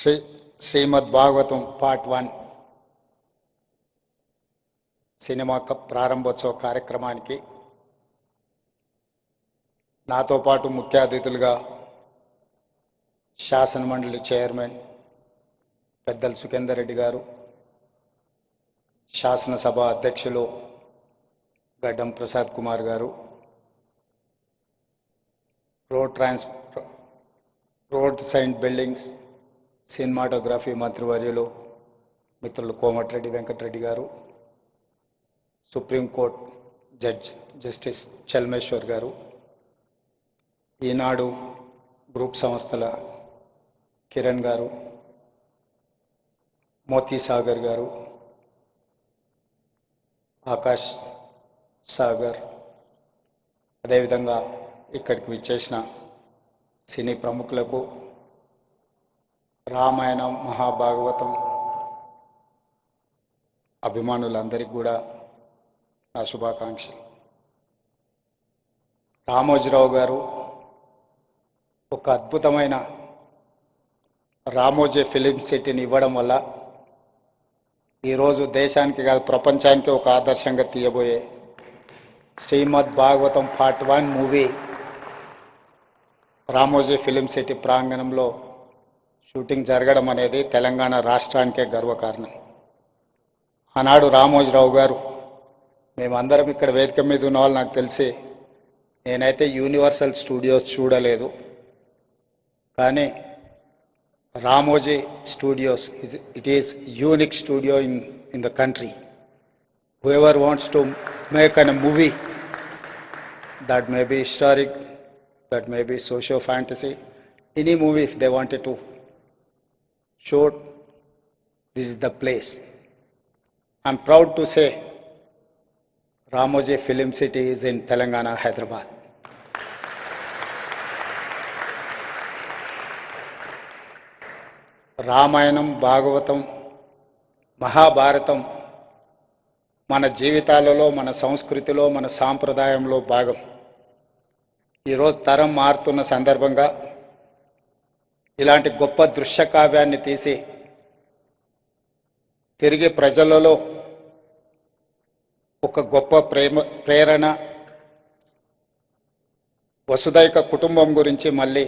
శ్రీ శ్రీమద్ Bhagavatam part 1 cinema ప్రారంభోత్సవ కార్యక్రమానికి నాతో పాటు ముఖ్య అతిథులుగా శాసన మండలి చైర్మన్ పెద్దలు సుఖేందర్ రెడ్డి గారు, శాసనసభ అధ్యక్షులు గడ్డం ప్రసాద్ కుమార్ గారు, రోడ్ సైన్ బిల్డింగ్స్ సినిమాటోగ్రఫీ మంత్రివర్యులు మిత్రులు కోమటిరెడ్డి వెంకటరెడ్డి గారు, సుప్రీంకోర్టు జడ్జ్ జస్టిస్ చల్మేశ్వర్ గారు, ఈనాడు గ్రూప్ సంస్థల కిరణ్ గారు, మోతీ సాగర్ గారు, ఆకాష్ సాగర్, అదేవిధంగా ఇక్కడికి విచ్చేసిన సినీ ప్రముఖులకు, రామాయణం మహాభాగవతం అభిమానులందరికీ కూడా నా శుభాకాంక్షలు. రామోజీరావు గారు ఒక అద్భుతమైన రామోజీ ఫిలిం సిటీని ఇవ్వడం వల్ల ఈరోజు దేశానికి కాదు ప్రపంచానికి ఒక ఆదర్శంగా తీయబోయే Srimad Bhagavatam part 1 movie Ramoji film city ప్రాంగణంలో షూటింగ్ జరగడం అనేది తెలంగాణ రాష్ట్రానికే గర్వకారణం. ఆనాడు రామోజీరావు గారు, మేమందరం ఇక్కడ వేదిక మీద ఉన్న వాళ్ళు నాకు తెలిసి, నేనైతే యూనివర్సల్ స్టూడియోస్ చూడలేదు, కానీ Ramoji studios it is unique studio in the country. Whoever wants to make an movie that may be historic, that may be socio fantasy, any movie if they wanted to shoot, this is the place. I'm proud to say Ramoji Film City is in Telangana, Hyderabad. Ramayanam, Bhagavatam, Mahabharatam మన జీవితాలలో, మన సంస్కృతిలో, మన సాంప్రదాయంలో భాగం. ఈరోజు తరం మారుతున్న సందర్భంగా ఇలాంటి గొప్ప దృశ్య కావ్యాన్ని తీసి తిరిగి ప్రజలలో ఒక గొప్ప ప్రేరణ, వసుదైక కుటుంబం గురించి మళ్ళీ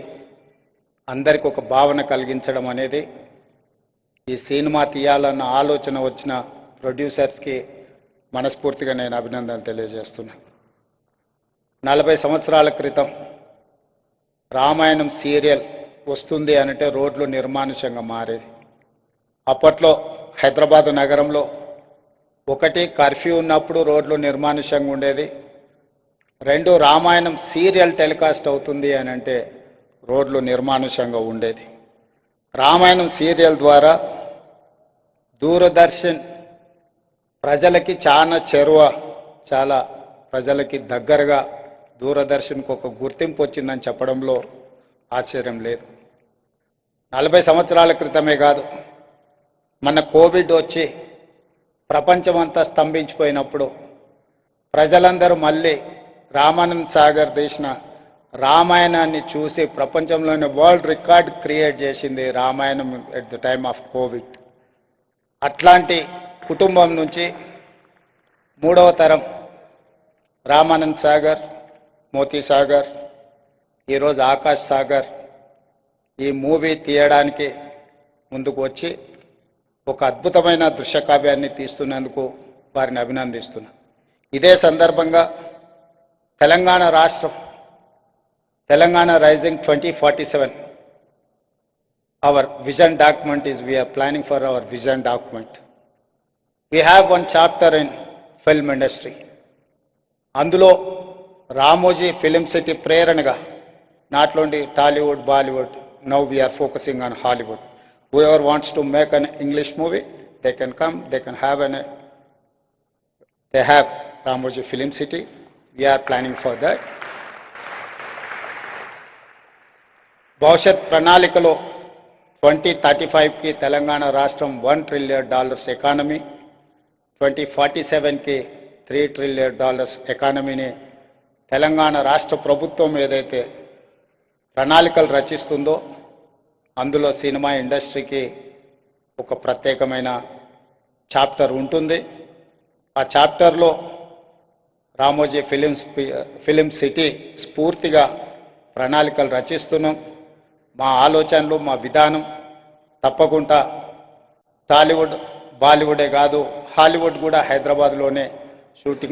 అందరికి ఒక భావన కలిగించడం అనేది ఈ సినిమా తీయాలన్న ఆలోచన వచ్చిన ప్రొడ్యూసర్స్కి మనస్ఫూర్తిగా నేను అభినందనలు తెలియజేస్తున్నాను. 40 సంవత్సరాల క్రితం రామాయణం సీరియల్ వస్తుంది అంటే రోడ్లు నిర్మానుష్యంగా మారేది. అప్పట్లో హైదరాబాద్ నగరంలో ఒకటి కర్ఫ్యూ ఉన్నప్పుడు రోడ్లు నిర్మానుష్యంగా ఉండేది, 2 రామాయణం సీరియల్ టెలికాస్ట్ అవుతుంది అంటే రోడ్లు నిర్మానుష్యంగా ఉండేది. రామాయణం సీరియల్ ద్వారా దూరదర్శన్ ప్రజలకి చాలా ప్రజలకి దగ్గరగా దూరదర్శన్కు ఒక గుర్తింపు వచ్చిందని చెప్పడంలో ఆశ్చర్యం లేదు. 40 సంవత్సరాల క్రితమే కాదు, మన కోవిడ్ వచ్చి ప్రపంచమంతా స్తంభించిపోయినప్పుడు ప్రజలందరూ మళ్ళీ రామానంద్ సాగర్ తీసిన రామాయణాన్ని చూసి ప్రపంచంలోని వరల్డ్ రికార్డ్ క్రియేట్ చేసింది Ramayanam at the time of Covid. అట్లాంటి కుటుంబం నుంచి 3వ తరం రామానంద్ సాగర్, మోతీ సాగర్, ఈరోజు ఆకాష్ సాగర్ ఈ మూవీ తీయడానికి ముందుకు వచ్చి ఒక అద్భుతమైన దృశ్యకావ్యాన్ని తీస్తున్నందుకు వారిని అభినందిస్తున్నాను. ఇదే సందర్భంగా తెలంగాణ రాష్ట్రం, Telangana rising 2047 our vision document is we are planning for our vision document. We have 1 chapter in film industry. అందులో రామోజీ ఫిలిం సిటీ ప్రేరణగా not only Tollywood, Bollywood, now we are focusing on Hollywood. Whoever wants to make an English movie, they can come, they can have they have Ramoji Film City. We are planning for that. భవిష్యత్ ప్రణాళికలో 2035కి తెలంగాణ రాష్ట్రం $1 trillion economy, 2047కి $3 trillion ఎకానమీని Telangana రాష్ట్ర ప్రభుత్వం ఏదైతే ప్రణాళికలు రచిస్తుందో అందులో cinema ఇండస్ట్రీకి ఒక ప్రత్యేకమైన చాప్టర్ ఉంటుంది. ఆ చాప్టర్లో రామోజీ ఫిలిం సిటీ స్ఫూర్తిగా ప్రణాళికలు రచిస్తున్నాం. మా ఆలోచనలు, మా విధానం తప్పకుండా టాలీవుడ్, బాలీవుడే కాదు, హాలీవుడ్ కూడా హైదరాబాద్లోనే షూటింగ్